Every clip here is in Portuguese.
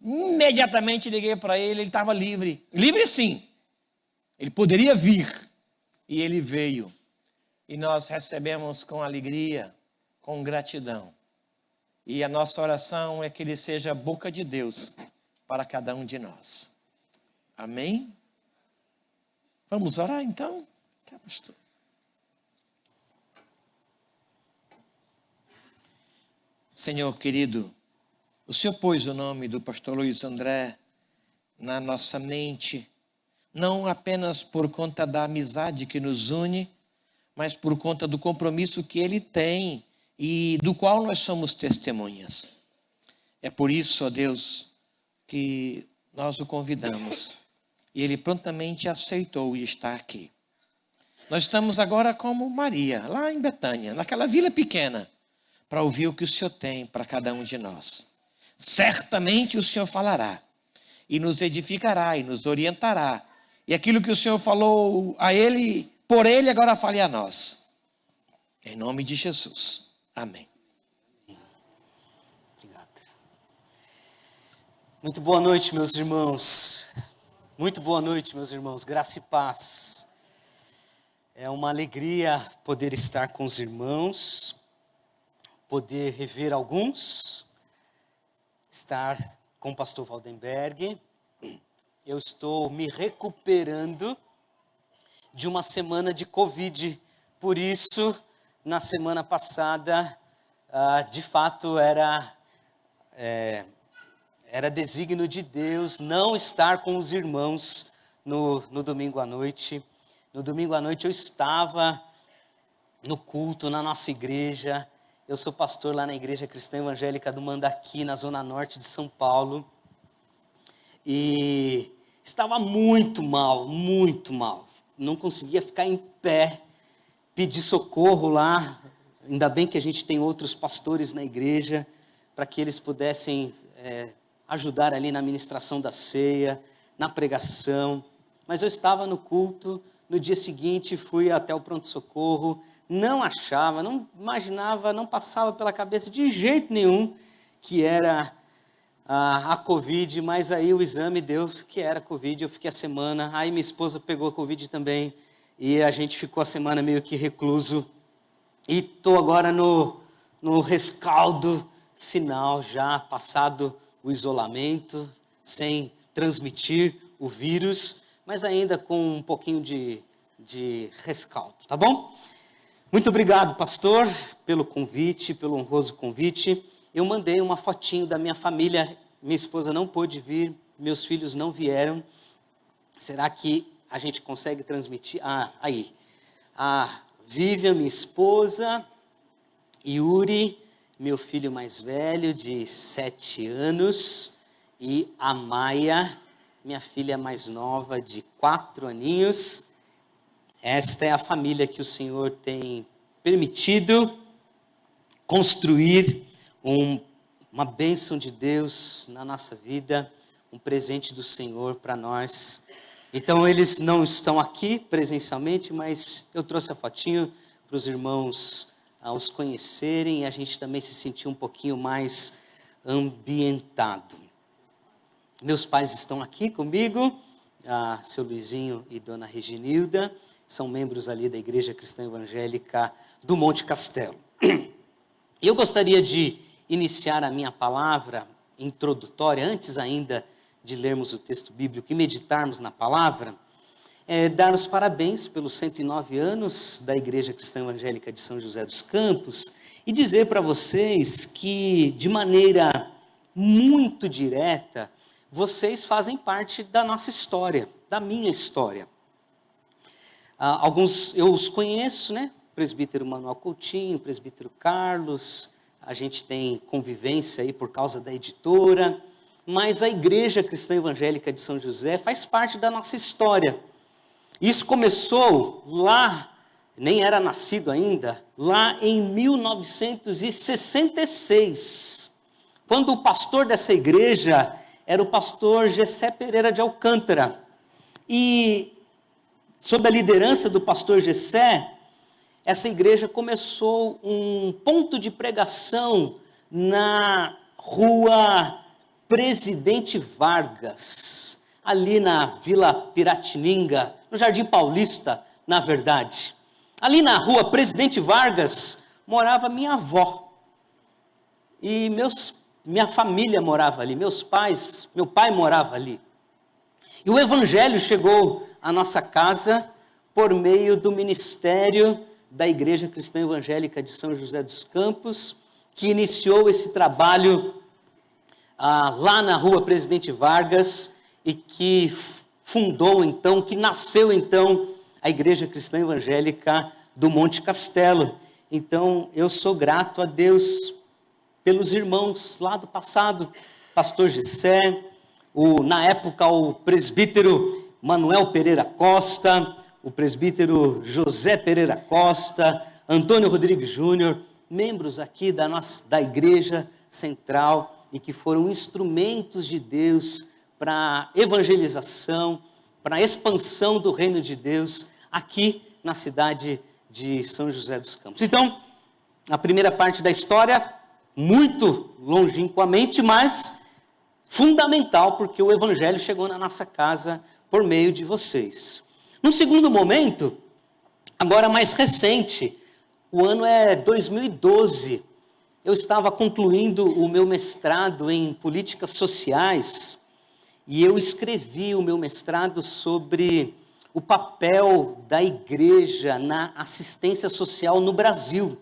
Imediatamente liguei para ele estava livre. Livre sim. Ele poderia vir. E ele veio. E nós recebemos com alegria, com gratidão. E a nossa oração é que ele seja a boca de Deus para cada um de nós. Amém? Vamos orar então? Pastor. Senhor querido, o Senhor pôs o nome do pastor Luiz André na nossa mente, não apenas por conta da amizade que nos une, mas por conta do compromisso que ele tem e do qual nós somos testemunhas. É por isso, ó Deus, que nós o convidamos e ele prontamente aceitou e está aqui. Nós estamos agora como Maria, lá em Betânia, naquela vila pequena, para ouvir o que o Senhor tem para cada um de nós. Certamente o Senhor falará, e nos edificará, e nos orientará. E aquilo que o Senhor falou a ele, por ele, agora fale a nós. Em nome de Jesus. Amém. Obrigado. Muito boa noite, meus irmãos. Muito boa noite, meus irmãos. Graça e paz. É uma alegria poder estar com os irmãos, poder rever alguns, estar com o pastor Waldenberg. Eu estou me recuperando de uma semana de Covid, por isso, na semana passada, de fato, era desígnio de Deus não estar com os irmãos no domingo à noite. No domingo à noite eu estava no culto, na nossa igreja. Eu sou pastor lá na Igreja Cristã Evangélica do Mandaqui, na Zona Norte de São Paulo. E estava muito mal, muito mal. Não conseguia ficar em pé, pedir socorro lá. Ainda bem que a gente tem outros pastores na igreja, para que eles pudessem ajudar ali na ministração da ceia, na pregação. Mas eu estava no culto. No dia seguinte fui até o pronto-socorro, não achava, não imaginava, não passava pela cabeça de jeito nenhum que era a Covid, mas aí o exame deu que era Covid, eu fiquei a semana, aí minha esposa pegou a Covid também, e a gente ficou a semana meio que recluso, e estou agora no rescaldo final já, passado o isolamento, sem transmitir o vírus, mas ainda com um pouquinho de rescaldo, tá bom? Muito obrigado, pastor, pelo convite, pelo honroso convite. Eu mandei uma fotinho da minha família, minha esposa não pôde vir, meus filhos não vieram. Será que a gente consegue transmitir? Aí. A Vivian, minha esposa, Yuri, meu filho mais velho, de 7 anos, e a Maia, minha filha mais nova, de 4 aninhos. Esta é a família que o Senhor tem permitido construir uma bênção de Deus na nossa vida, um presente do Senhor para nós. Então, eles não estão aqui presencialmente, mas eu trouxe a fotinho para os irmãos os conhecerem e a gente também se sentir um pouquinho mais ambientado. Meus pais estão aqui comigo, seu Luizinho e dona Reginilda, são membros ali da Igreja Cristã Evangélica do Monte Castelo. Eu gostaria de iniciar a minha palavra introdutória, antes ainda de lermos o texto bíblico e meditarmos na palavra, dar os parabéns pelos 109 anos da Igreja Cristã Evangélica de São José dos Campos e dizer para vocês que, de maneira muito direta, vocês fazem parte da nossa história, da minha história. Alguns eu os conheço, né? Presbítero Manuel Coutinho, presbítero Carlos, a gente tem convivência aí por causa da editora, mas a Igreja Cristã Evangélica de São José faz parte da nossa história. Isso começou lá, nem era nascido ainda, lá em 1966, quando o pastor dessa igreja era o pastor Gessé Pereira de Alcântara. E, sob a liderança do pastor Gessé, essa igreja começou um ponto de pregação na rua Presidente Vargas, ali na Vila Piratininga, no Jardim Paulista, na verdade. Ali na rua Presidente Vargas morava minha avó. E minha família morava ali, meu pai morava ali. E o evangelho chegou à nossa casa por meio do ministério da Igreja Cristã Evangélica de São José dos Campos, que iniciou esse trabalho lá na rua Presidente Vargas e que fundou então, que nasceu então a Igreja Cristã Evangélica do Monte Castelo. Então eu sou grato a Deus pelos irmãos lá do passado, pastor Gessé, na época o presbítero Manuel Pereira Costa, o presbítero José Pereira Costa, Antônio Rodrigues Júnior, membros aqui da Igreja Central e que foram instrumentos de Deus para evangelização, para expansão do reino de Deus aqui na cidade de São José dos Campos. Então, a primeira parte da história, muito longínquamente, mas fundamental, porque o evangelho chegou na nossa casa por meio de vocês. Num segundo momento, agora mais recente, o ano é 2012, eu estava concluindo o meu mestrado em políticas sociais e eu escrevi o meu mestrado sobre o papel da igreja na assistência social no Brasil.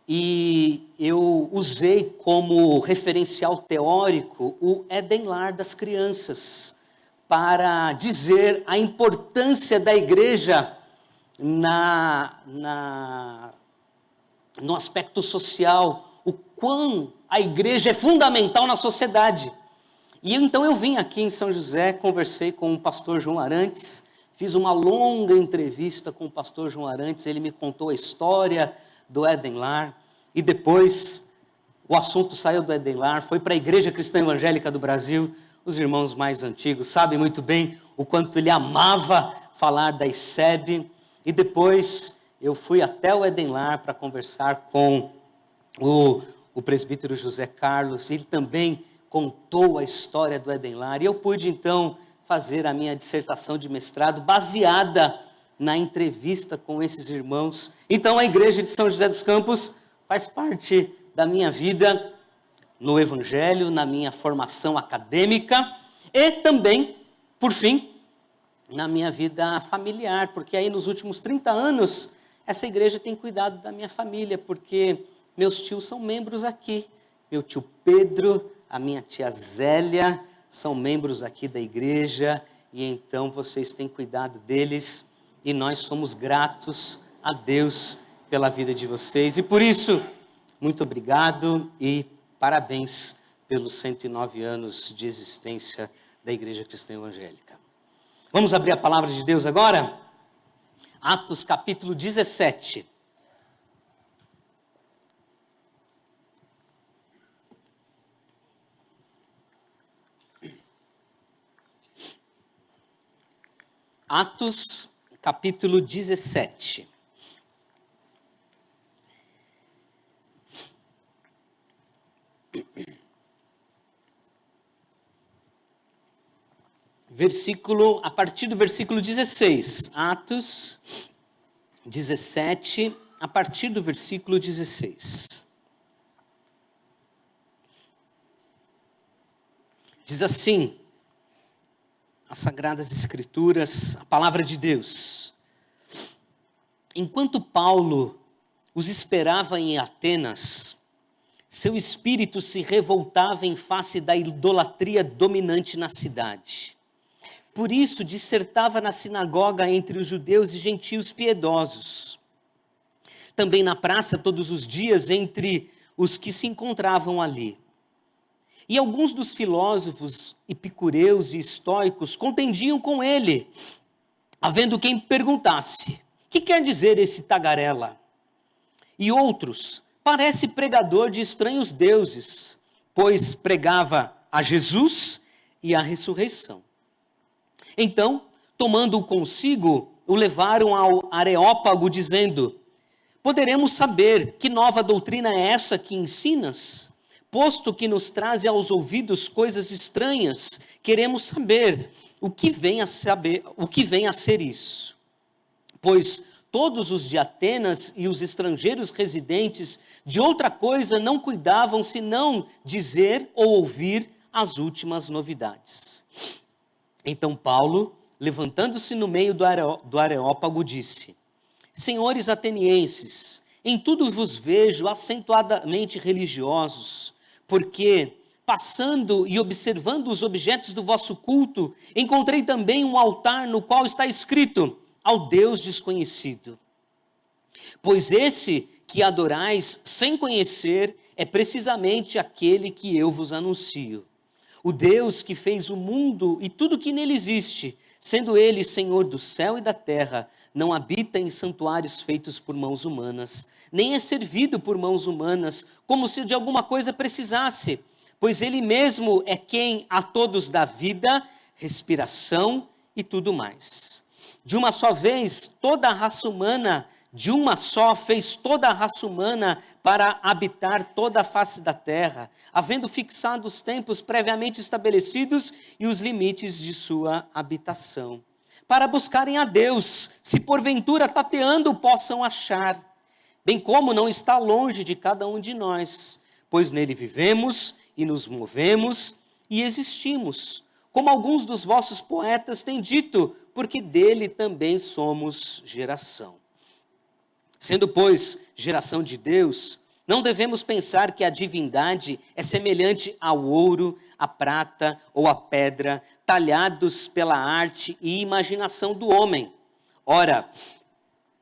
E eu usei como referencial teórico o Edenlar das crianças, para dizer a importância da igreja no aspecto social, o quão a igreja é fundamental na sociedade. E então eu vim aqui em São José, conversei com o pastor João Arantes, fiz uma longa entrevista com o pastor João Arantes, ele me contou a história do Edenlar, e depois o assunto saiu do Edenlar, foi para a Igreja Cristã Evangélica do Brasil. Os irmãos mais antigos sabem muito bem o quanto ele amava falar da ICEB, e depois eu fui até o Edenlar para conversar com o presbítero José Carlos, ele também contou a história do Edenlar, e eu pude então fazer a minha dissertação de mestrado baseada na entrevista com esses irmãos. Então a Igreja de São José dos Campos faz parte da minha vida no Evangelho, na minha formação acadêmica e também, por fim, na minha vida familiar, porque aí nos últimos 30 anos, essa igreja tem cuidado da minha família, porque meus tios são membros aqui, meu tio Pedro, a minha tia Zélia, são membros aqui da igreja, e então vocês têm cuidado deles, e nós somos gratos a Deus pela vida de vocês, e por isso, muito obrigado e parabéns pelos 109 anos de existência da Igreja Cristã Evangélica. Vamos abrir a palavra de Deus agora? Atos capítulo 17. Atos capítulo 17. A partir do versículo 16, Atos 17, a partir do versículo 16. Diz assim, as Sagradas Escrituras, a palavra de Deus. Enquanto Paulo os esperava em Atenas, seu espírito se revoltava em face da idolatria dominante na cidade. Por isso, dissertava na sinagoga entre os judeus e gentios piedosos. Também na praça, todos os dias, entre os que se encontravam ali. E alguns dos filósofos epicureus e estoicos contendiam com ele, havendo quem perguntasse, que quer dizer esse tagarela? E outros, parece pregador de estranhos deuses, pois pregava a Jesus e a ressurreição. Então, tomando-o consigo, o levaram ao Areópago, dizendo, poderemos saber que nova doutrina é essa que ensinas? posto que nos traze aos ouvidos coisas estranhas, queremos saber o que vem a ser isso. Pois todos os de Atenas e os estrangeiros residentes de outra coisa não cuidavam senão dizer ou ouvir as últimas novidades. Então Paulo, levantando-se no meio do Areópago, disse: Senhores atenienses, em tudo vos vejo acentuadamente religiosos, porque, passando e observando os objetos do vosso culto, encontrei também um altar no qual está escrito: ao Deus desconhecido. Pois esse que adorais sem conhecer é precisamente aquele que eu vos anuncio. O Deus que fez o mundo e tudo que nele existe, sendo ele Senhor do céu e da terra, não habita em santuários feitos por mãos humanas, nem é servido por mãos humanas, como se de alguma coisa precisasse, pois ele mesmo é quem a todos dá vida, respiração e tudo mais. De uma só vez, toda a raça humana, de uma só, fez toda a raça humana para habitar toda a face da terra, havendo fixado os tempos previamente estabelecidos e os limites de sua habitação, para buscarem a Deus, se porventura tateando possam achar, bem como não está longe de cada um de nós, pois nele vivemos e nos movemos e existimos, como alguns dos vossos poetas têm dito, porque dele também somos geração. Sendo, pois, geração de Deus, não devemos pensar que a divindade é semelhante ao ouro, à prata ou à pedra, talhados pela arte e imaginação do homem. Ora,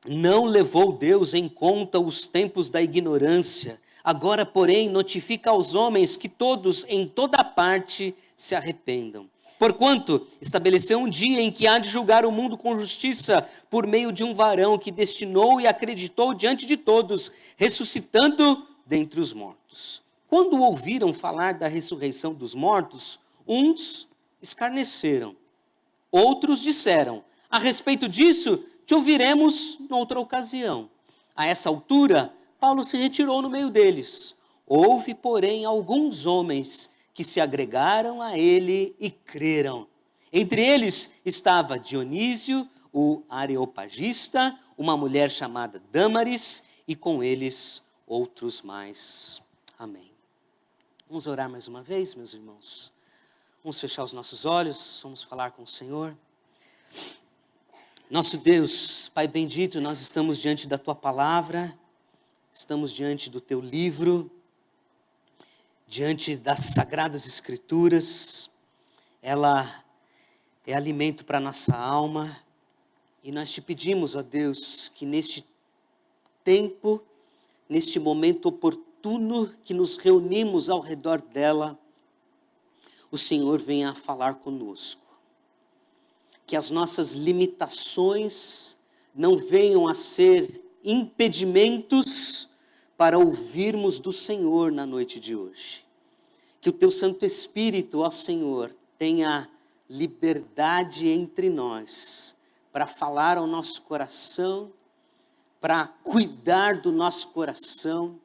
não levou Deus em conta os tempos da ignorância, agora, porém, notifica aos homens que todos, em toda parte, se arrependam. Porquanto estabeleceu um dia em que há de julgar o mundo com justiça por meio de um varão que destinou e acreditou diante de todos, ressuscitando dentre os mortos. Quando ouviram falar da ressurreição dos mortos, uns escarneceram, outros disseram: a respeito disso, te ouviremos noutra ocasião. A essa altura, Paulo se retirou no meio deles. Houve, porém, alguns homens que se agregaram a ele e creram. Entre eles estava Dionísio, o Areopagista, uma mulher chamada Dâmaris, e com eles outros mais. Amém. Vamos orar mais uma vez, meus irmãos. Vamos fechar os nossos olhos, vamos falar com o Senhor. Nosso Deus, Pai bendito, nós estamos diante da Tua palavra, estamos diante do Teu livro, diante das Sagradas Escrituras. Ela é alimento para a nossa alma, e nós te pedimos, ó Deus, que neste tempo, neste momento oportuno que nos reunimos ao redor dela, o Senhor venha a falar conosco. Que as nossas limitações não venham a ser impedimentos para ouvirmos do Senhor na noite de hoje. Que o Teu Santo Espírito, ó Senhor, tenha liberdade entre nós, para falar ao nosso coração, para cuidar do nosso coração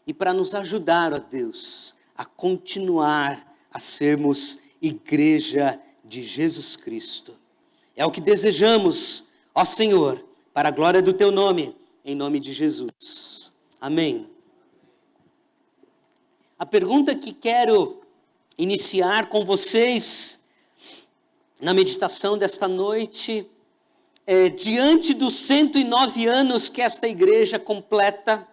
e para nos ajudar, ó Deus, a continuar a sermos igreja de Jesus Cristo. É o que desejamos, ó Senhor, para a glória do Teu nome, em nome de Jesus. Amém. A pergunta que quero iniciar com vocês na meditação desta noite é: diante dos 109 anos que esta igreja completa,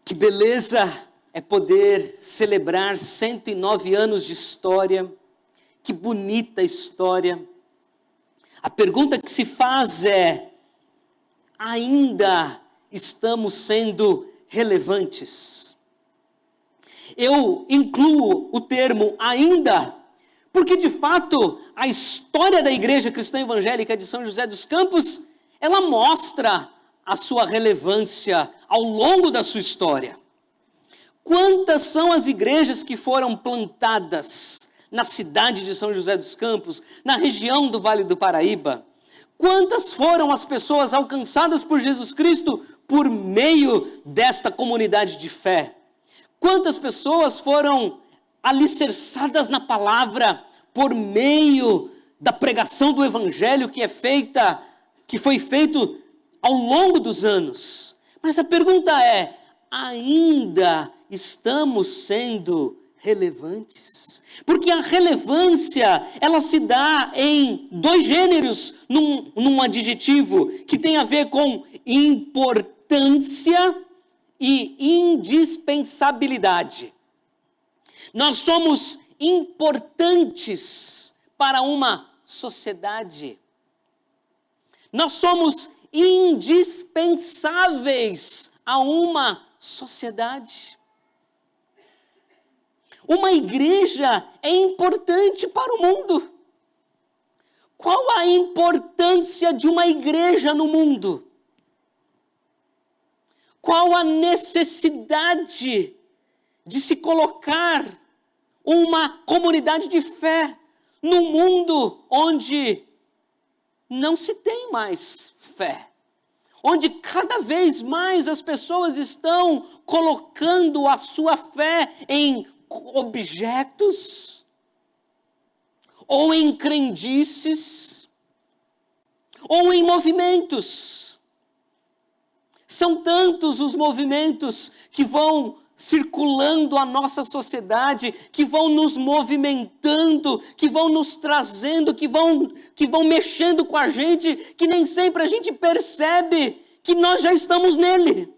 que beleza é poder celebrar 109 anos de história, que bonita história. A pergunta que se faz é: ainda estamos sendo relevantes? Eu incluo o termo ainda, porque de fato a história da Igreja Cristã Evangélica de São José dos Campos, ela mostra a sua relevância ao longo da sua história. Quantas são as igrejas que foram plantadas na cidade de São José dos Campos, na região do Vale do Paraíba? Quantas foram as pessoas alcançadas por Jesus Cristo por meio desta comunidade de fé? Quantas pessoas foram alicerçadas na palavra por meio da pregação do evangelho que foi feito ao longo dos anos. Mas a pergunta é: ainda estamos sendo relevantes? Porque a relevância, ela se dá em dois gêneros, num adjetivo, que tem a ver com importância e indispensabilidade. Nós somos importantes para uma sociedade. Nós somos indispensáveis a uma sociedade. Uma igreja é importante para o mundo. Qual a importância de uma igreja no mundo? Qual a necessidade de se colocar uma comunidade de fé num mundo onde não se tem mais fé? Onde cada vez mais as pessoas estão colocando a sua fé em objetos, ou em crendices, ou em movimentos. São tantos os movimentos que vão circulando a nossa sociedade, que vão nos movimentando, que vão nos trazendo, que vão mexendo com a gente, que nem sempre a gente percebe que nós já estamos nele,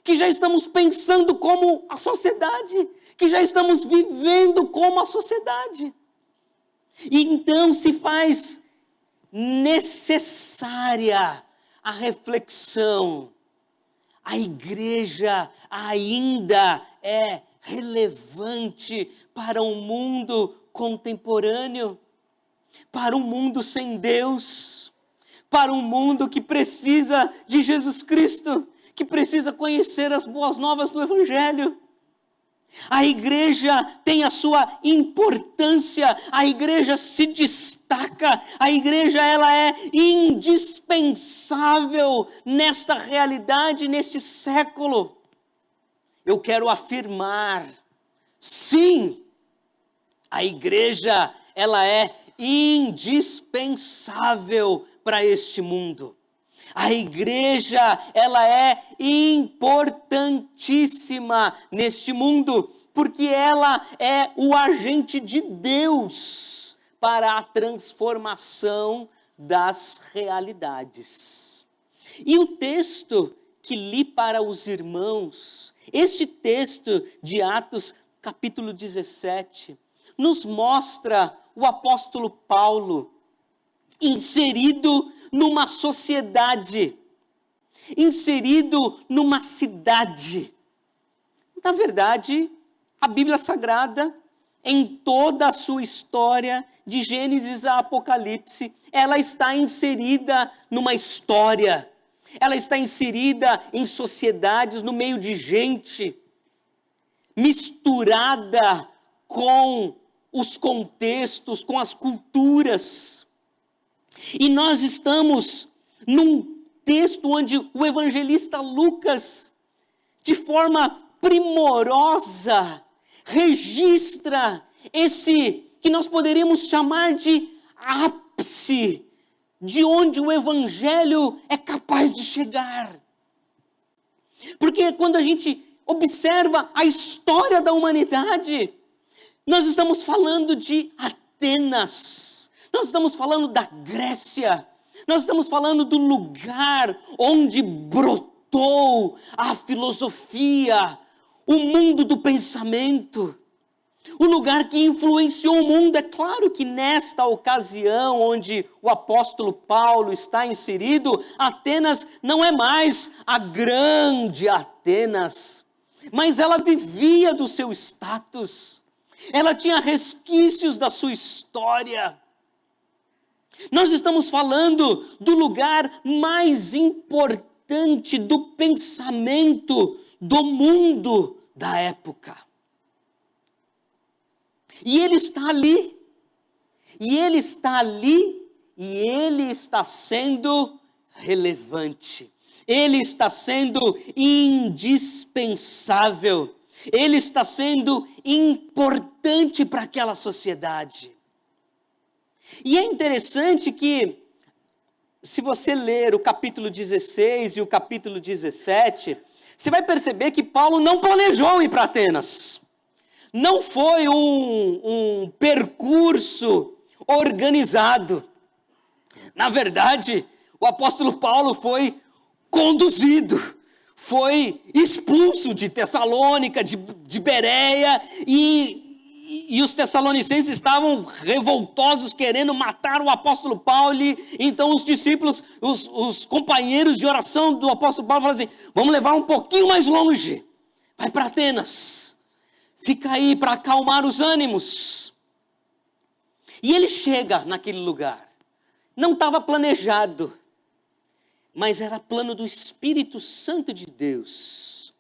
que já estamos pensando como a sociedade, que já estamos vivendo como a sociedade. E então se faz necessária a reflexão. A igreja ainda é relevante para um mundo contemporâneo, para um mundo sem Deus, para um mundo que precisa de Jesus Cristo, que precisa conhecer as boas novas do Evangelho. A igreja tem a sua importância, a igreja se destaca, a igreja ela é indispensável nesta realidade, neste século. Eu quero afirmar, sim, a igreja ela é indispensável para este mundo. A igreja, ela é importantíssima neste mundo, porque ela é o agente de Deus para a transformação das realidades. E o texto que li para os irmãos, este texto de Atos, capítulo 17, nos mostra o apóstolo Paulo inserido numa sociedade, inserido numa cidade. Na verdade, a Bíblia Sagrada, em toda a sua história, de Gênesis a Apocalipse, ela está inserida numa história, ela está inserida em sociedades, no meio de gente, misturada com os contextos, com as culturas. E nós estamos num texto onde o evangelista Lucas, de forma primorosa, registra esse que nós poderíamos chamar de ápice, de onde o evangelho é capaz de chegar. Porque quando a gente observa a história da humanidade, nós estamos falando de Atenas, nós estamos falando da Grécia, nós estamos falando do lugar onde brotou a filosofia, o mundo do pensamento, o lugar que influenciou o mundo. É claro que nesta ocasião onde o apóstolo Paulo está inserido, Atenas não é mais a grande Atenas, mas ela vivia do seu status, ela tinha resquícios da sua história. Nós estamos falando do lugar mais importante do pensamento do mundo da época. E ele está ali, e ele está ali, e ele está sendo relevante, ele está sendo indispensável. Ele está sendo importante para aquela sociedade. E é interessante que, se você ler o capítulo 16 e o capítulo 17, você vai perceber que Paulo não planejou ir para Atenas. Não foi um percurso organizado. Na verdade, o apóstolo Paulo foi conduzido, foi expulso de Tessalônica, de Bereia, e os tessalonicenses estavam revoltosos, querendo matar o apóstolo Paulo. Então os discípulos, os companheiros de oração do apóstolo Paulo falaram assim: vamos levar um pouquinho mais longe, vai para Atenas, fica aí para acalmar os ânimos. E ele chega naquele lugar, não estava planejado, mas era plano do Espírito Santo de Deus,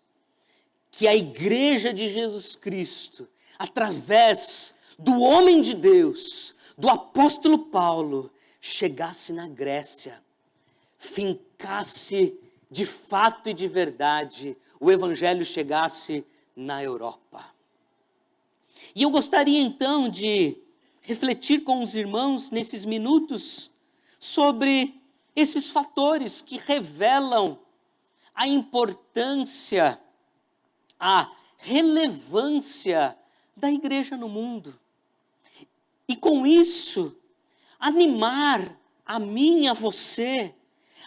que a igreja de Jesus Cristo, através do homem de Deus, do apóstolo Paulo, chegasse na Grécia, fincasse de fato e de verdade, o evangelho chegasse na Europa. E eu gostaria então de refletir com os irmãos nesses minutos sobre esses fatores que revelam a importância, a relevância da igreja no mundo. E com isso, animar a mim, a você,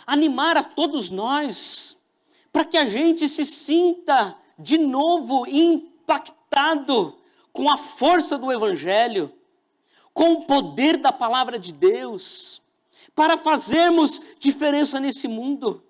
animar a todos nós, para que a gente se sinta de novo impactado com a força do Evangelho, com o poder da palavra de Deus, para fazermos diferença nesse mundo.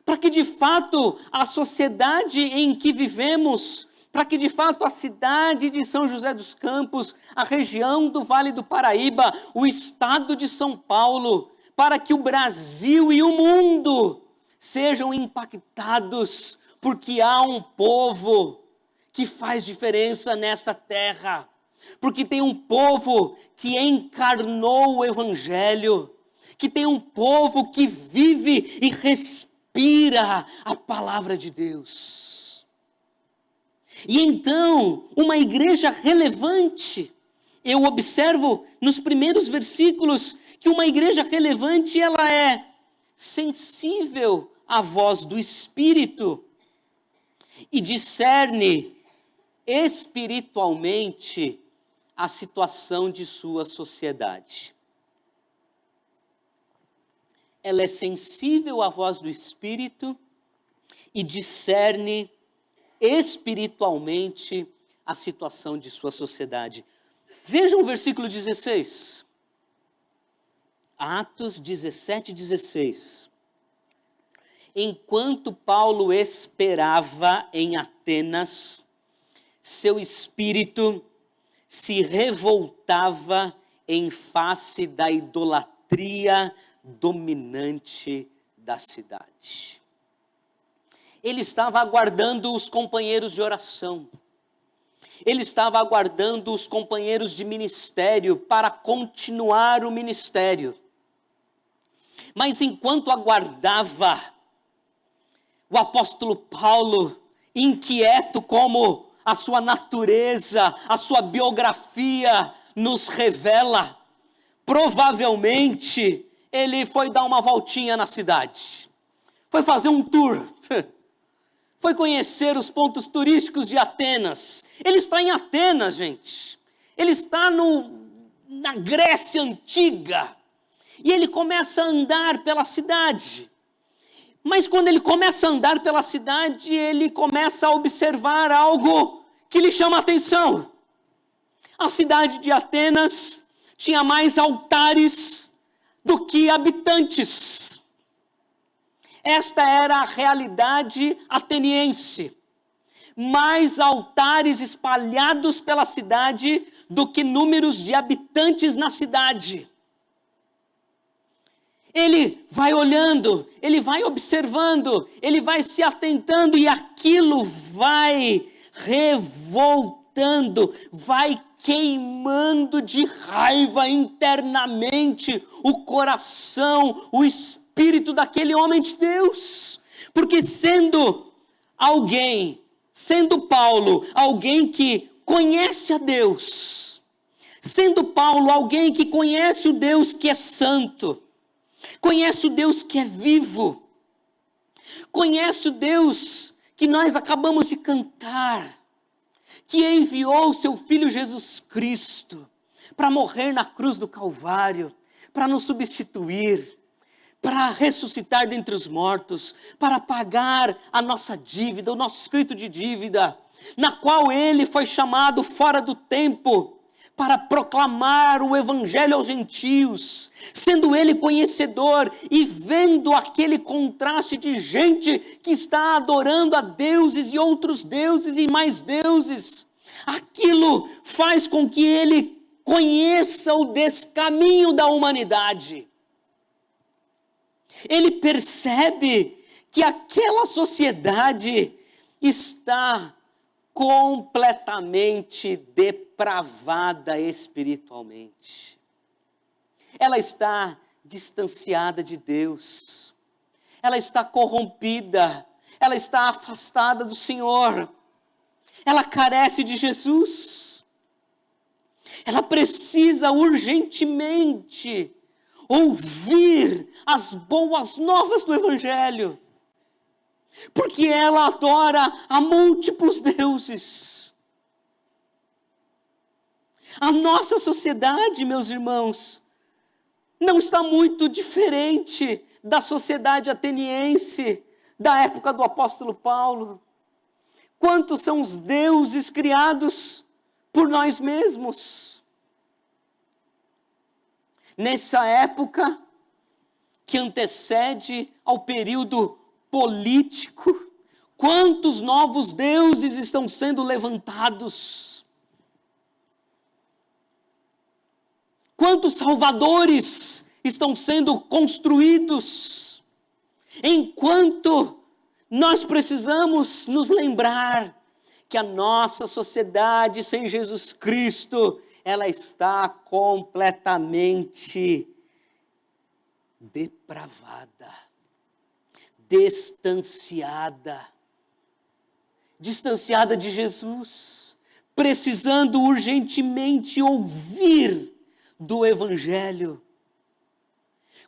Para que de fato a sociedade em que vivemos, para que de fato a cidade de São José dos Campos, a região do Vale do Paraíba, o estado de São Paulo, para que o Brasil e o mundo sejam impactados, porque há um povo que faz diferença nesta terra, porque tem um povo que encarnou o Evangelho, que tem um povo que vive e respira a palavra de Deus. E então, uma igreja relevante, eu observo nos primeiros versículos que uma igreja relevante, ela é sensível à voz do Espírito e discerne espiritualmente a situação de sua sociedade. Ela é sensível à voz do Espírito e discerne espiritualmente a situação de sua sociedade. Vejam o versículo 16. Atos 17, 16. Enquanto Paulo esperava em Atenas, seu espírito se revoltava em face da idolatria dominante da cidade. Ele estava aguardando os companheiros de oração. Ele estava aguardando os companheiros de ministério para continuar o ministério. Mas enquanto aguardava, o apóstolo Paulo, inquieto como a sua natureza, a sua biografia nos revela, provavelmente ele foi dar uma voltinha na cidade, foi fazer um tour, foi conhecer os pontos turísticos de Atenas. Ele está em Atenas, gente. Ele está na Grécia Antiga. E ele começa a andar pela cidade. Mas quando ele começa a andar pela cidade, ele começa a observar algo que lhe chama a atenção. A cidade de Atenas tinha mais altares do que habitantes. Esta era a realidade ateniense. Mais altares espalhados pela cidade do que números de habitantes na cidade. Ele vai olhando, ele vai observando, ele vai se atentando e aquilo vai revoltando, vai queimando de raiva internamente o coração, o espírito daquele homem de Deus. Porque sendo alguém sendo Paulo alguém que conhece a Deus, sendo Paulo alguém que conhece o Deus que é santo, conhece o Deus que é vivo, conhece o Deus que nós acabamos de cantar, que enviou o seu Filho Jesus Cristo para morrer na cruz do Calvário, para nos substituir, para ressuscitar dentre os mortos, para pagar a nossa dívida, o nosso escrito de dívida, na qual ele foi chamado fora do tempo, para proclamar o evangelho aos gentios, sendo ele conhecedor e vendo aquele contraste de gente que está adorando a deuses e outros deuses e mais deuses. Aquilo faz com que ele conheça o descaminho da humanidade. Ele percebe que aquela sociedade está completamente depravada espiritualmente. Ela está distanciada de Deus. Ela está corrompida. Ela está afastada do Senhor. Ela carece de Jesus. Ela precisa urgentemente ouvir as boas novas do Evangelho, porque ela adora a múltiplos deuses. A nossa sociedade, meus irmãos, não está muito diferente da sociedade ateniense da época do apóstolo Paulo. Quantos são os deuses criados por nós mesmos? Nessa época que antecede ao período político, quantos novos deuses estão sendo levantados? Quantos salvadores estão sendo construídos? Enquanto nós precisamos nos lembrar que a nossa sociedade sem Jesus Cristo, ela está completamente depravada, distanciada de Jesus, precisando urgentemente ouvir do Evangelho.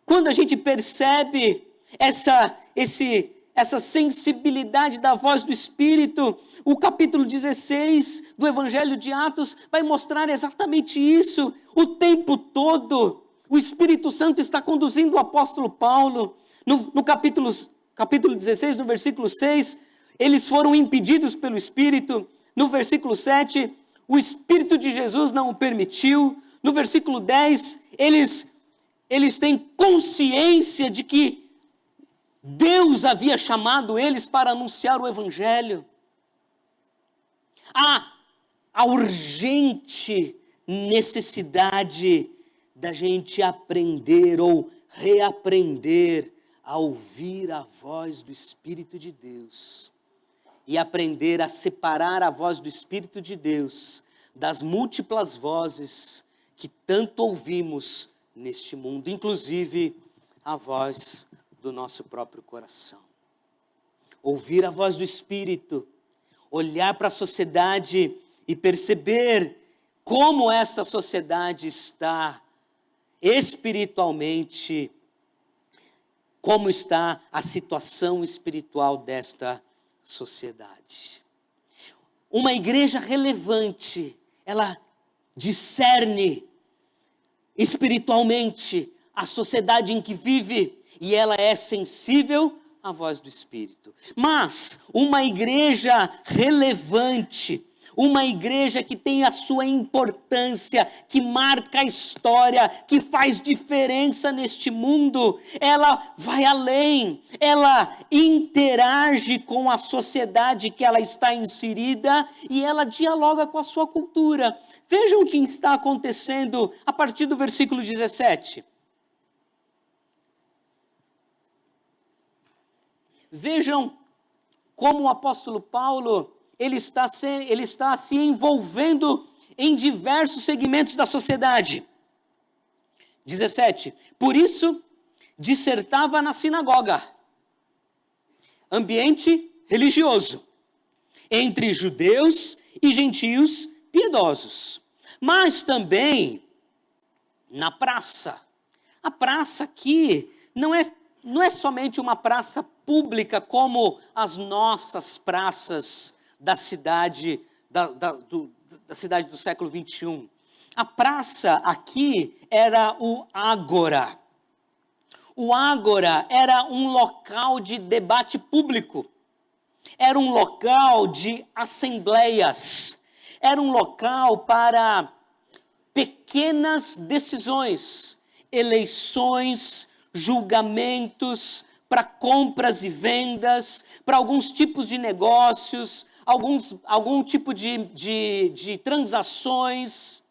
Quando a gente percebe essa sensibilidade da voz do Espírito, o capítulo 16 do Evangelho de Atos vai mostrar exatamente isso. O tempo todo, o Espírito Santo está conduzindo o apóstolo Paulo. No capítulo 16, no versículo 6, eles foram impedidos pelo Espírito. No versículo 7, o Espírito de Jesus não o permitiu. No versículo 10, eles têm consciência de que Deus havia chamado eles para anunciar o Evangelho. Há a urgente necessidade da gente aprender ou reaprender a ouvir a voz do Espírito de Deus e aprender a separar a voz do Espírito de Deus das múltiplas vozes que tanto ouvimos neste mundo, inclusive a voz do nosso próprio coração. Ouvir a voz do Espírito, olhar para a sociedade e perceber como esta sociedade está espiritualmente, como está a situação espiritual desta sociedade. Uma igreja relevante, ela discerne espiritualmente a sociedade em que vive e ela é sensível à voz do Espírito. Mas uma igreja relevante, uma igreja que tem a sua importância, que marca a história, que faz diferença neste mundo, ela vai além, ela interage com a sociedade que ela está inserida e ela dialoga com a sua cultura. Vejam o que está acontecendo a partir do versículo 17. Vejam como o apóstolo Paulo, ele está se envolvendo em diversos segmentos da sociedade. 17. Por isso, dissertava na sinagoga, ambiente religioso, entre judeus e gentios piedosos, mas também na praça. A praça aqui não é somente uma praça pública como as nossas praças da cidade, da cidade do século 21. A praça aqui era o ágora. O ágora era um local de debate público. Era um local de assembleias. Era um local para pequenas decisões, eleições, julgamentos, para compras e vendas, para alguns tipos de negócios, algum tipo de transações.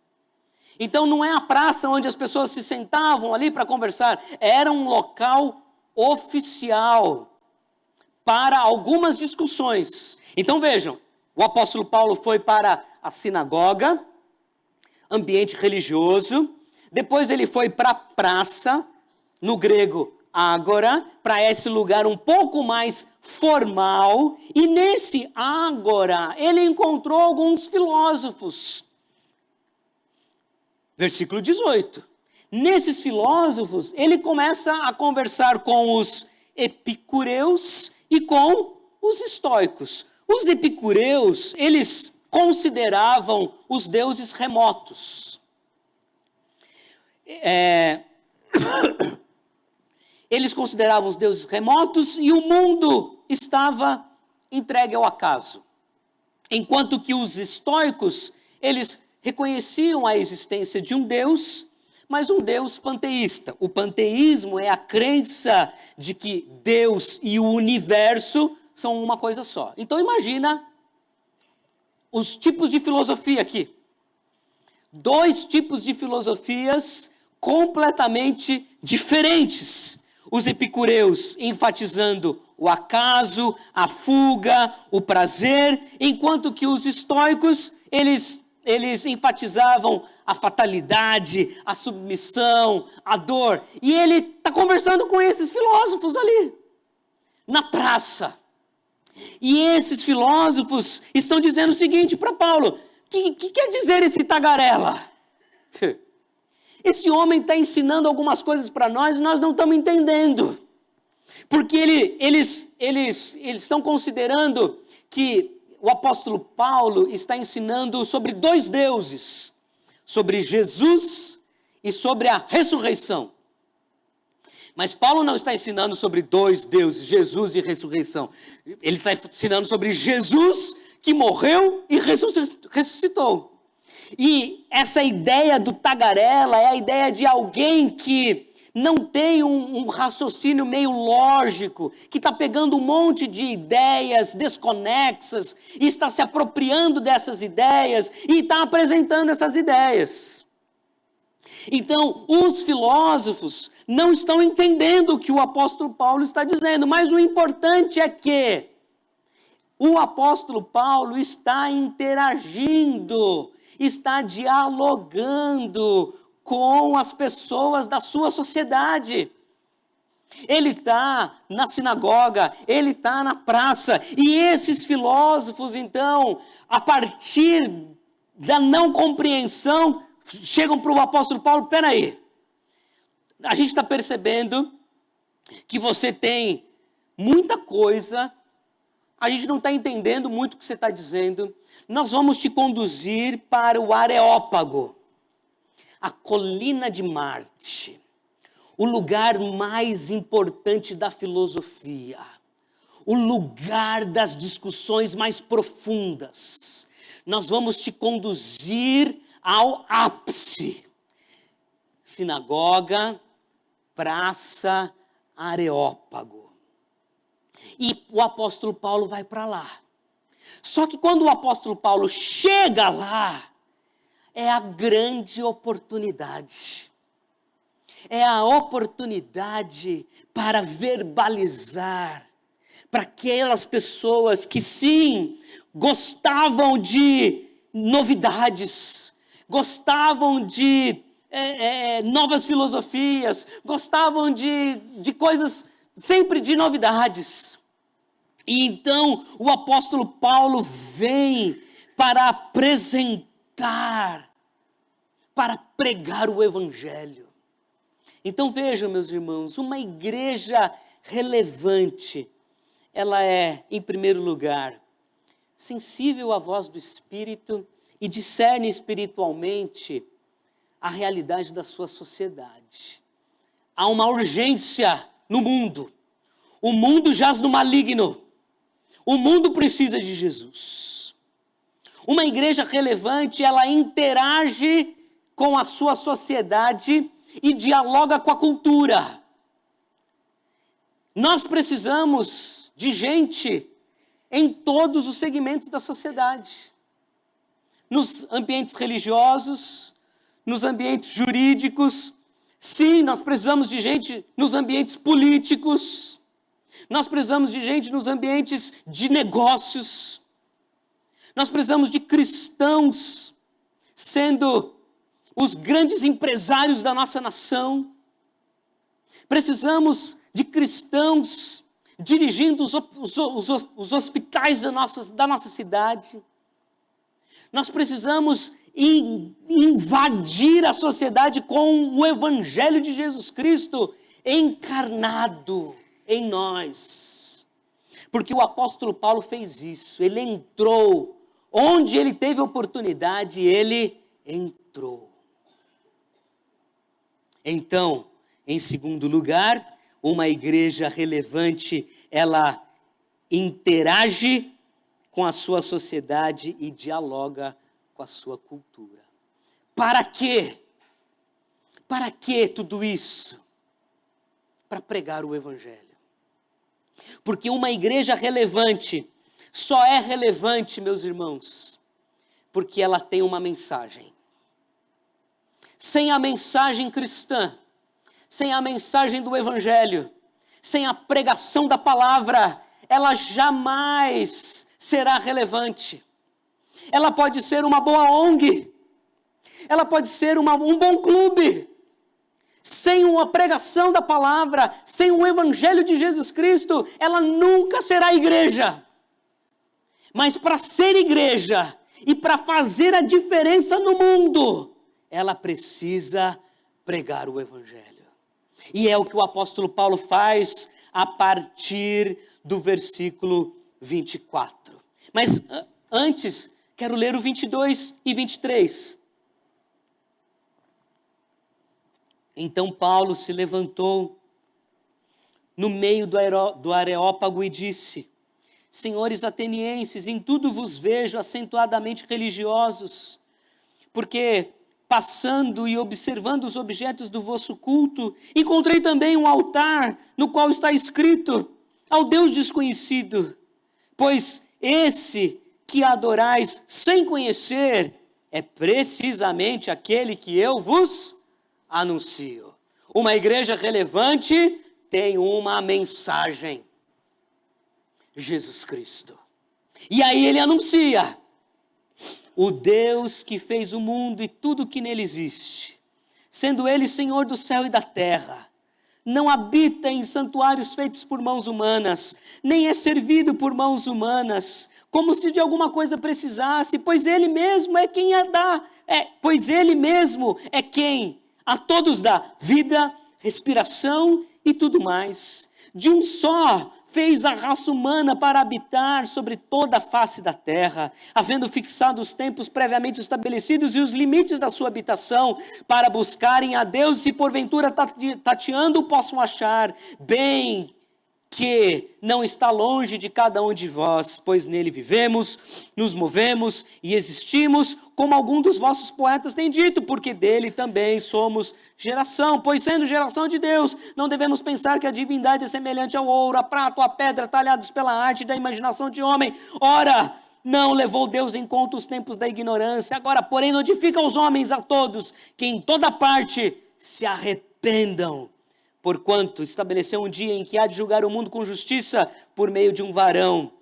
Então não é a praça onde as pessoas se sentavam ali para conversar, era um local oficial para algumas discussões. Então vejam, o apóstolo Paulo foi para a sinagoga, ambiente religioso, depois ele foi para a praça, no grego ágora, para esse lugar um pouco mais formal, e nesse ágora ele encontrou alguns filósofos. Versículo 18. Nesses filósofos, ele começa a conversar com os epicureus e com os estoicos. Os epicureus, eles consideravam os deuses remotos. Eles consideravam os deuses remotos e o mundo estava entregue ao acaso. Enquanto que os estoicos, eles reconheciam a existência de um Deus, mas um Deus panteísta. O panteísmo é a crença de que Deus e o universo são uma coisa só. Então imagina os tipos de filosofia aqui. 2 tipos de filosofias completamente diferentes. Os epicureus enfatizando o acaso, a fuga, o prazer, enquanto que os estoicos, eles enfatizavam a fatalidade, a submissão, a dor. E ele está conversando com esses filósofos ali, na praça. E esses filósofos estão dizendo o seguinte para Paulo: o que quer dizer esse tagarela? Esse homem está ensinando algumas coisas para nós e nós não estamos entendendo. Porque eles estão considerando que o apóstolo Paulo está ensinando sobre 2 deuses, sobre Jesus e sobre a ressurreição. Mas Paulo não está ensinando sobre 2 deuses, Jesus e ressurreição. Ele está ensinando sobre Jesus que morreu e ressuscitou. E essa ideia do tagarela é a ideia de alguém que não tem um raciocínio meio lógico, que está pegando um monte de ideias desconexas e está se apropriando dessas ideias e está apresentando essas ideias. Então, os filósofos não estão entendendo o que o apóstolo Paulo está dizendo, mas o importante é que o apóstolo Paulo está interagindo, está dialogando com as pessoas da sua sociedade. Ele está na sinagoga, ele está na praça, e esses filósofos, então, a partir da não compreensão, chegam para o apóstolo Paulo: peraí, a gente está percebendo que você tem muita coisa, a gente não está entendendo muito o que você está dizendo, nós vamos te conduzir para o Areópago, a colina de Marte, o lugar mais importante da filosofia, o lugar das discussões mais profundas. Nós vamos te conduzir ao ápice. Sinagoga, praça, Areópago. E o apóstolo Paulo vai para lá. Só que quando o apóstolo Paulo chega lá, é a grande oportunidade. É a oportunidade para verbalizar para aquelas pessoas que sim, gostavam de novidades, gostavam de novas filosofias, gostavam de coisas sempre de novidades. E então o apóstolo Paulo vem para apresentar, para pregar o evangelho. Então vejam, meus irmãos, uma igreja relevante, ela é, em primeiro lugar, sensível à voz do Espírito e discerne espiritualmente a realidade da sua sociedade. Há uma urgência no mundo. O mundo jaz no maligno. O mundo precisa de Jesus. Uma igreja relevante, ela interage com a sua sociedade e dialoga com a cultura. Nós precisamos de gente em todos os segmentos da sociedade. Nos ambientes religiosos, nos ambientes jurídicos. Sim, nós precisamos de gente nos ambientes políticos. Nós precisamos de gente nos ambientes de negócios. Nós precisamos de cristãos sendo os grandes empresários da nossa nação. Precisamos de cristãos dirigindo os hospitais da nossa cidade. Nós precisamos invadir a sociedade com o evangelho de Jesus Cristo encarnado em nós. Porque o apóstolo Paulo fez isso. Ele entrou onde ele teve oportunidade, ele entrou. Então, em segundo lugar, uma igreja relevante, ela interage com a sua sociedade e dialoga com a sua cultura. Para quê? Para que tudo isso? Para pregar o evangelho. Porque uma igreja relevante só é relevante, meus irmãos, porque ela tem uma mensagem. Sem a mensagem cristã, sem a mensagem do evangelho, sem a pregação da palavra, ela jamais será relevante. Ela pode ser uma boa ONG, ela pode ser um bom clube. Sem uma pregação da palavra, sem o evangelho de Jesus Cristo, ela nunca será igreja. Mas para ser igreja e para fazer a diferença no mundo, ela precisa pregar o evangelho. E é o que o apóstolo Paulo faz a partir do versículo 24. Mas antes, quero ler o 22 e 23. Então Paulo se levantou no meio do Areópago e disse: Senhores atenienses, em tudo vos vejo acentuadamente religiosos, porque passando e observando os objetos do vosso culto, encontrei também um altar no qual está escrito: ao Deus desconhecido. Pois esse que adorais sem conhecer é precisamente aquele que eu vos anuncio. Uma igreja relevante tem uma mensagem: Jesus Cristo. E aí ele anuncia: o Deus que fez o mundo e tudo que nele existe, sendo ele Senhor do céu e da terra, não habita em santuários feitos por mãos humanas, nem é servido por mãos humanas, como se de alguma coisa precisasse, pois ele mesmo é quem a dá, pois ele mesmo é quem a todos dá vida, respiração e tudo mais. De um só fez a raça humana para habitar sobre toda a face da terra, havendo fixado os tempos previamente estabelecidos e os limites da sua habitação, para buscarem a Deus e se porventura tateando possam achar, bem que não está longe de cada um de vós, pois nele vivemos, nos movemos e existimos, como algum dos vossos poetas tem dito, porque dele também somos geração, pois sendo geração de Deus, não devemos pensar que a divindade é semelhante ao ouro, a prata ou a pedra, talhados pela arte da imaginação de homem. Ora, não levou Deus em conta os tempos da ignorância, agora, porém, notifica aos homens a todos, que em toda parte se arrependam, porquanto estabeleceu um dia em que há de julgar o mundo com justiça por meio de um varão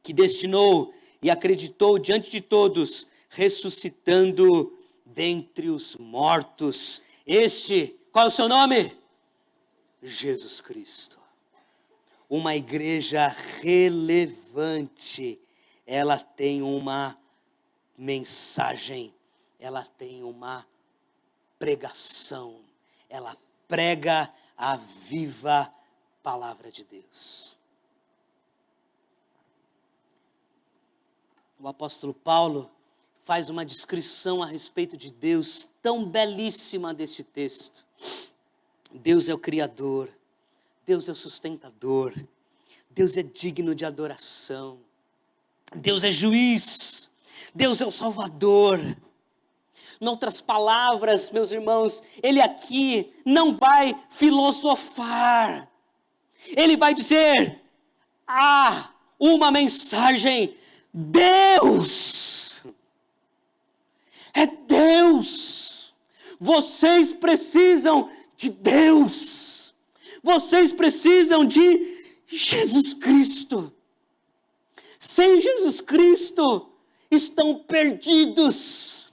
que destinou e acreditou diante de todos, ressuscitando dentre os mortos. Este, qual é o seu nome? Jesus Cristo, Uma igreja relevante, ela tem uma mensagem, ela tem uma pregação, ela prega a viva palavra de Deus. O apóstolo Paulo faz uma descrição a respeito de Deus tão belíssima deste texto. Deus é o Criador, Deus é o sustentador, Deus é digno de adoração, Deus é juiz, Deus é o Salvador. Em outras palavras, meus irmãos, ele aqui não vai filosofar, ele vai dizer, uma mensagem, Deus, é Deus, vocês precisam de Deus, vocês precisam de Jesus Cristo, sem Jesus Cristo estão perdidos.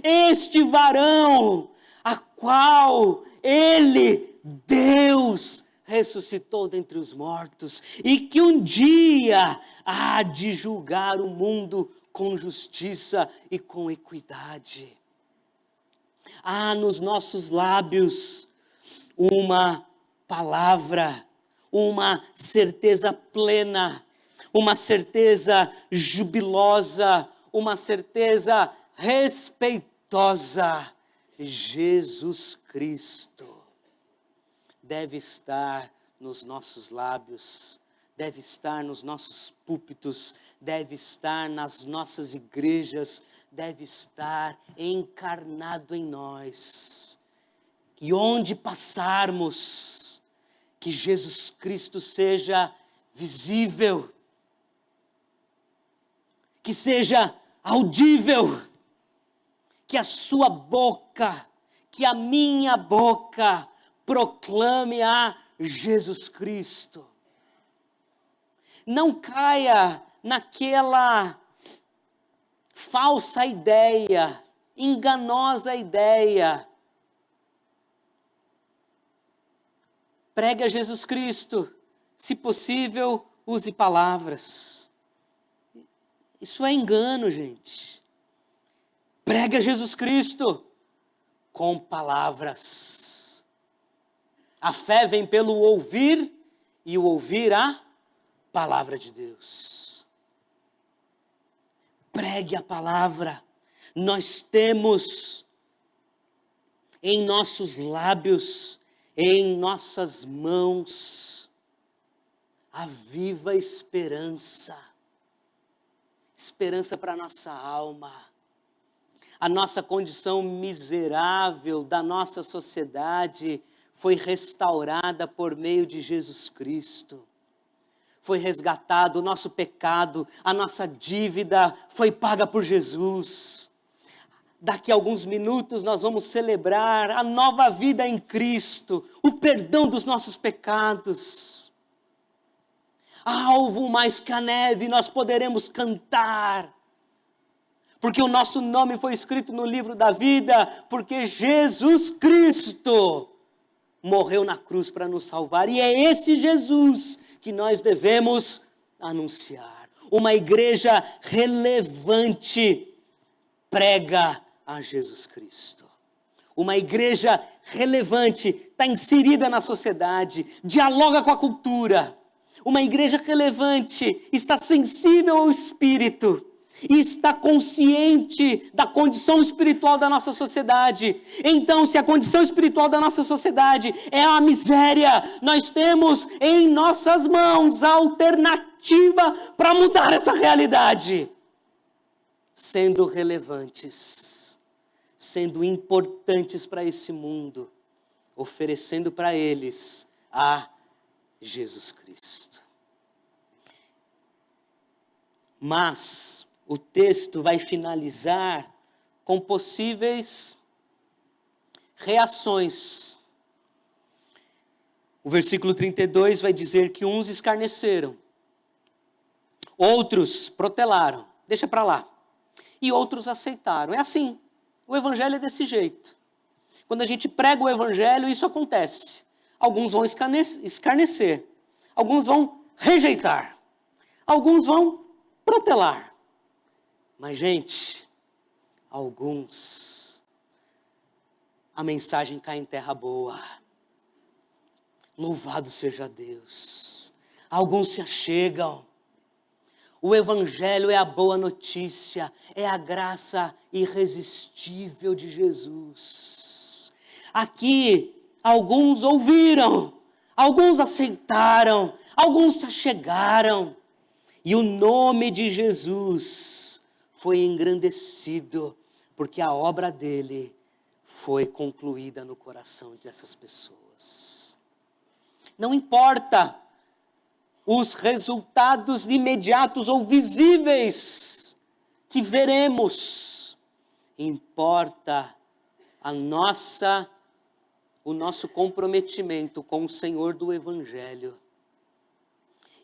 Este varão, a qual ele, Deus, ressuscitou dentre os mortos, e que um dia há de julgar o mundo com justiça e com equidade. Há nos nossos lábios uma palavra, uma certeza plena, uma certeza jubilosa, uma certeza respeitosa. Jesus Cristo deve estar nos nossos lábios, deve estar nos nossos púlpitos, deve estar nas nossas igrejas, deve estar encarnado em nós. E onde passarmos, que Jesus Cristo seja visível, que seja audível, que a sua boca, que a minha boca proclame a Jesus Cristo. Não caia naquela falsa ideia, enganosa ideia. Pregue a Jesus Cristo, se possível, use palavras. Isso é engano, gente. Prega Jesus Cristo com palavras. A fé vem pelo ouvir e o ouvir a palavra de Deus. Pregue a palavra. Nós temos em nossos lábios, em nossas mãos, a viva esperança. Esperança para a nossa alma. A nossa condição miserável da nossa sociedade foi restaurada por meio de Jesus Cristo. Foi resgatado o nosso pecado, a nossa dívida foi paga por Jesus. Daqui a alguns minutos nós vamos celebrar a nova vida em Cristo, o perdão dos nossos pecados. Alvo mais que a neve nós poderemos cantar. Porque o nosso nome foi escrito no livro da vida, porque Jesus Cristo morreu na cruz para nos salvar. E é esse Jesus que nós devemos anunciar. Uma igreja relevante prega a Jesus Cristo. Uma igreja relevante está inserida na sociedade, dialoga com a cultura. Uma igreja relevante está sensível ao Espírito e está consciente da condição espiritual da nossa sociedade. Então, se a condição espiritual da nossa sociedade é a miséria, nós temos em nossas mãos a alternativa para mudar essa realidade. Sendo relevantes, sendo importantes para esse mundo, oferecendo para eles a Jesus Cristo. Mas o texto vai finalizar com possíveis reações. O versículo 32 vai dizer que uns escarneceram, outros protelaram, deixa para lá, e outros aceitaram. É assim, o evangelho é desse jeito. Quando a gente prega o evangelho, isso acontece. Alguns vão escarnecer, alguns vão rejeitar, alguns vão protelar. Mas, gente, alguns, a mensagem cai em terra boa. Louvado seja Deus. Alguns se achegam. O Evangelho é a boa notícia, é a graça irresistível de Jesus. Aqui, alguns ouviram, alguns aceitaram, alguns se achegaram. E o nome de Jesus foi engrandecido, porque a obra dele foi concluída no coração dessas pessoas. Não importa os resultados imediatos ou visíveis que veremos, importa o nosso comprometimento com o Senhor do Evangelho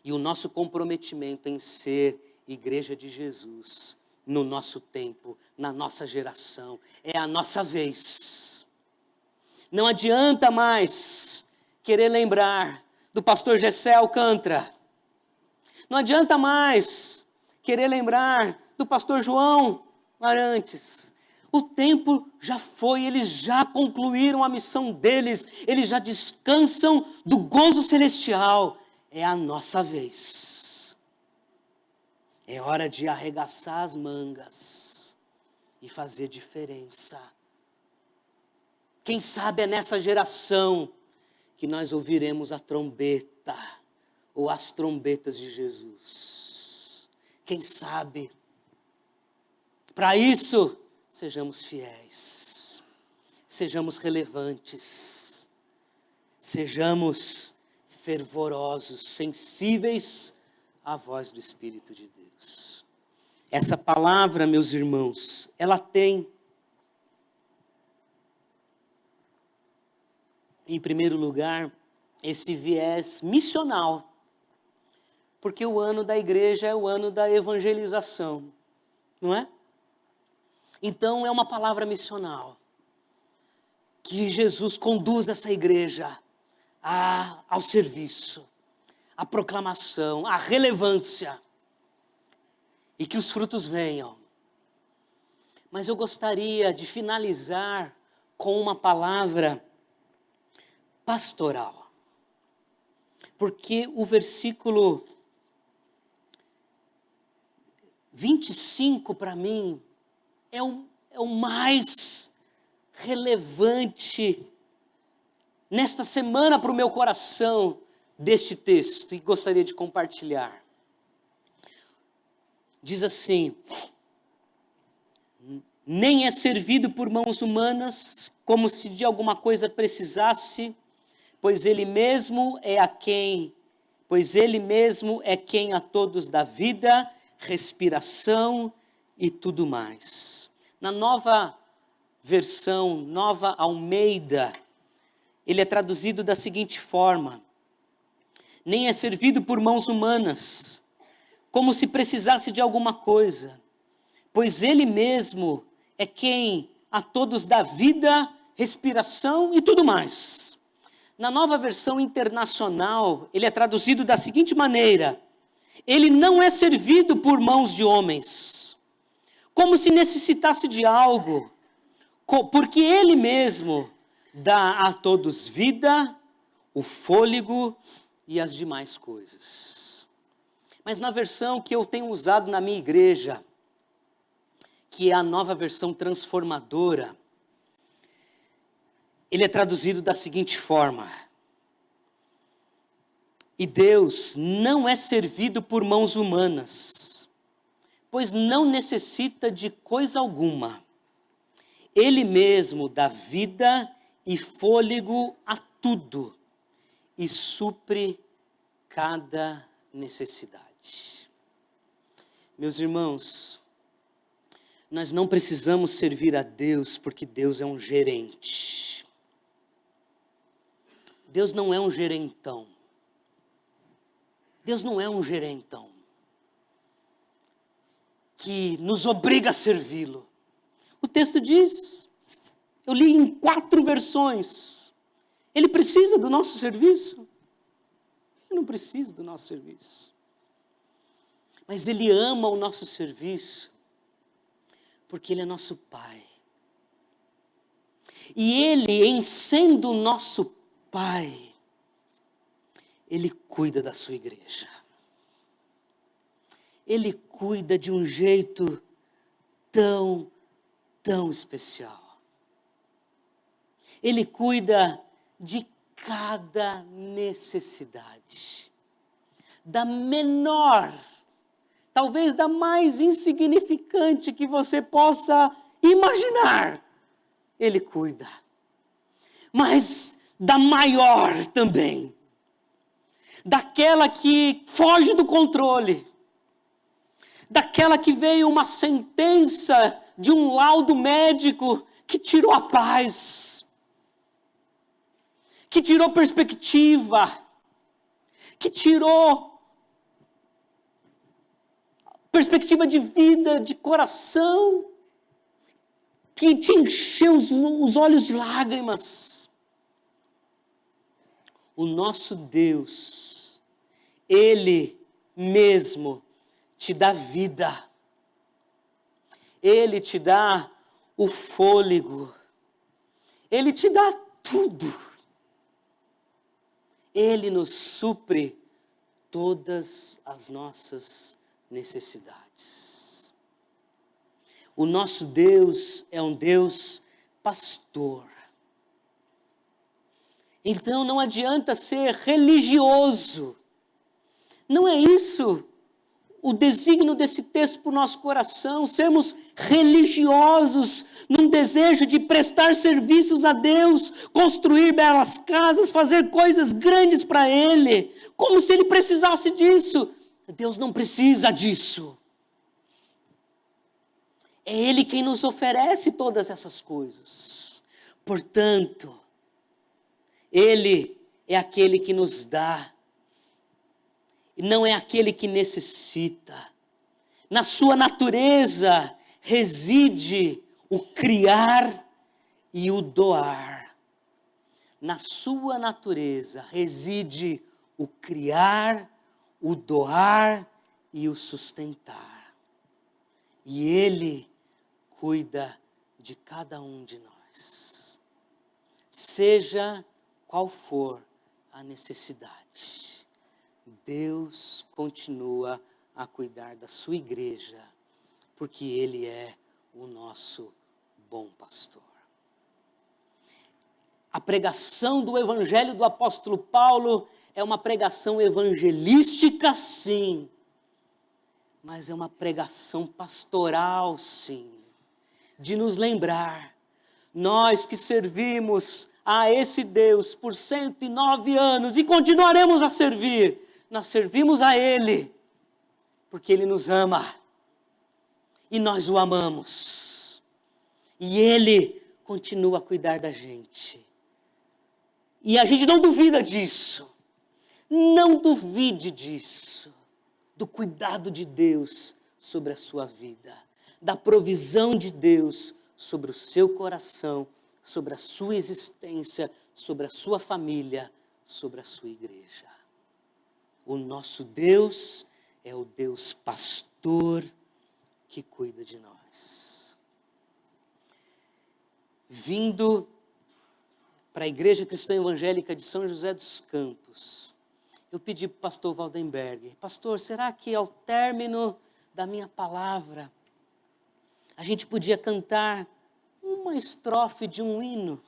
e o nosso comprometimento em ser igreja de Jesus no nosso tempo, na nossa geração. É a nossa vez. Não adianta mais querer lembrar do pastor Gessé Alcântara. Não adianta mais querer lembrar do pastor João Arantes. O tempo já foi, eles já concluíram a missão deles, eles já descansam do gozo celestial. É a nossa vez. É hora de arregaçar as mangas e fazer diferença. Quem sabe é nessa geração que nós ouviremos a trombeta ou as trombetas de Jesus. Quem sabe? Para isso, sejamos fiéis, sejamos relevantes, sejamos fervorosos, sensíveis à voz do Espírito de Deus. Essa palavra, meus irmãos, ela tem, em primeiro lugar, esse viés missional, porque o ano da igreja é o ano da evangelização, não é? Então é uma palavra missional, que Jesus conduz essa igreja ao serviço, à proclamação, à relevância, e que os frutos venham. Mas eu gostaria de finalizar com uma palavra pastoral, porque o versículo 25 para mim é o mais relevante nesta semana para o meu coração deste texto, e gostaria de compartilhar. Diz assim: nem é servido por mãos humanas, como se de alguma coisa precisasse, pois ele mesmo é quem a todos dá vida, respiração e tudo mais. Na nova versão, Nova Almeida, ele é traduzido da seguinte forma: nem é servido por mãos humanas, como se precisasse de alguma coisa, pois ele mesmo é quem a todos dá vida, respiração e tudo mais. Na nova versão internacional, ele é traduzido da seguinte maneira: ele não é servido por mãos de homens, como se necessitasse de algo, porque ele mesmo dá a todos vida, o fôlego e as demais coisas. Mas na versão que eu tenho usado na minha igreja, que é a nova versão transformadora, ele é traduzido da seguinte forma: e Deus não é servido por mãos humanas, pois não necessita de coisa alguma. Ele mesmo dá vida e fôlego a tudo e supre cada necessidade. Meus irmãos, nós não precisamos servir a Deus porque Deus é um gerente. Deus não é um gerentão. Deus não é um gerentão que nos obriga a servi-lo. O texto diz, eu li em 4 versões, ele precisa do nosso serviço. Ele não precisa do nosso serviço. Mas Ele ama o nosso serviço, porque Ele é nosso Pai. E Ele, em sendo nosso Pai, Ele cuida da sua igreja. Ele cuida de um jeito tão especial. Ele cuida de cada necessidade. Da menor, talvez da mais insignificante que você possa imaginar, Ele cuida. Mas da maior também. Daquela que foge do controle. Daquela que veio uma sentença de um laudo médico que tirou a paz. Que tirou perspectiva. Que tirou perspectiva de vida, de coração, que te encheu os olhos de lágrimas. O nosso Deus, Ele mesmo te dá vida. Ele te dá o fôlego. Ele te dá tudo. Ele nos supre todas as nossas necessidades. O nosso Deus é um Deus pastor. Então não adianta ser religioso. Não é isso o desígnio desse texto para o nosso coração, sermos religiosos num desejo de prestar serviços a Deus, construir belas casas, fazer coisas grandes para Ele, como se Ele precisasse disso. Deus não precisa disso. É Ele quem nos oferece todas essas coisas. Portanto, Ele é aquele que nos dá. E não é aquele que necessita. Na sua natureza reside o criar e o doar. Na sua natureza reside o criar, o doar e o sustentar. E Ele cuida de cada um de nós. Seja qual for a necessidade, Deus continua a cuidar da sua igreja, porque Ele é o nosso bom pastor. A pregação do evangelho do apóstolo Paulo é uma pregação evangelística, sim, mas é uma pregação pastoral, sim, de nos lembrar, nós que servimos a esse Deus por 109 anos e continuaremos a servir, nós servimos a Ele, porque Ele nos ama, e nós o amamos, e Ele continua a cuidar da gente, e a gente não duvida disso, não duvide disso, do cuidado de Deus sobre a sua vida, da provisão de Deus sobre o seu coração, sobre a sua existência, sobre a sua família, sobre a sua igreja. O nosso Deus é o Deus pastor que cuida de nós. Vindo para a Igreja Cristã Evangélica de São José dos Campos, eu pedi para o pastor Waldenberg: pastor, será que ao término da minha palavra, a gente podia cantar uma estrofe de um hino?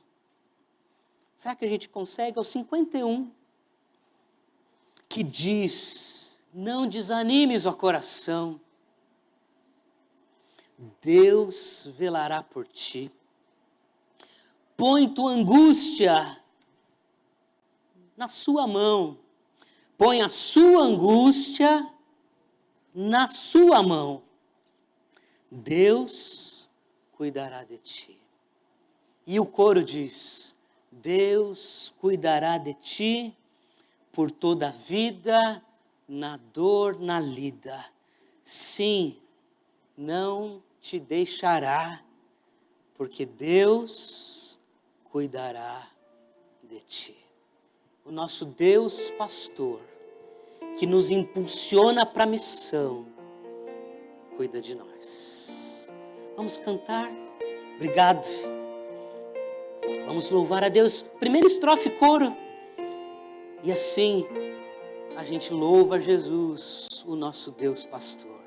Será que a gente consegue? Ao 51, que diz: não desanimes, ó coração, Deus velará por ti. Põe tua angústia na sua mão. Põe a sua angústia na sua mão. Deus cuidará de ti. E o coro diz: Deus cuidará de ti por toda a vida, na dor, na lida. Sim, não te deixará, porque Deus cuidará de ti. O nosso Deus pastor que nos impulsiona para a missão, cuida de nós. Vamos cantar? Obrigado. Vamos louvar a Deus. Primeira estrofe, coro. E assim a gente louva Jesus, o nosso Deus pastor.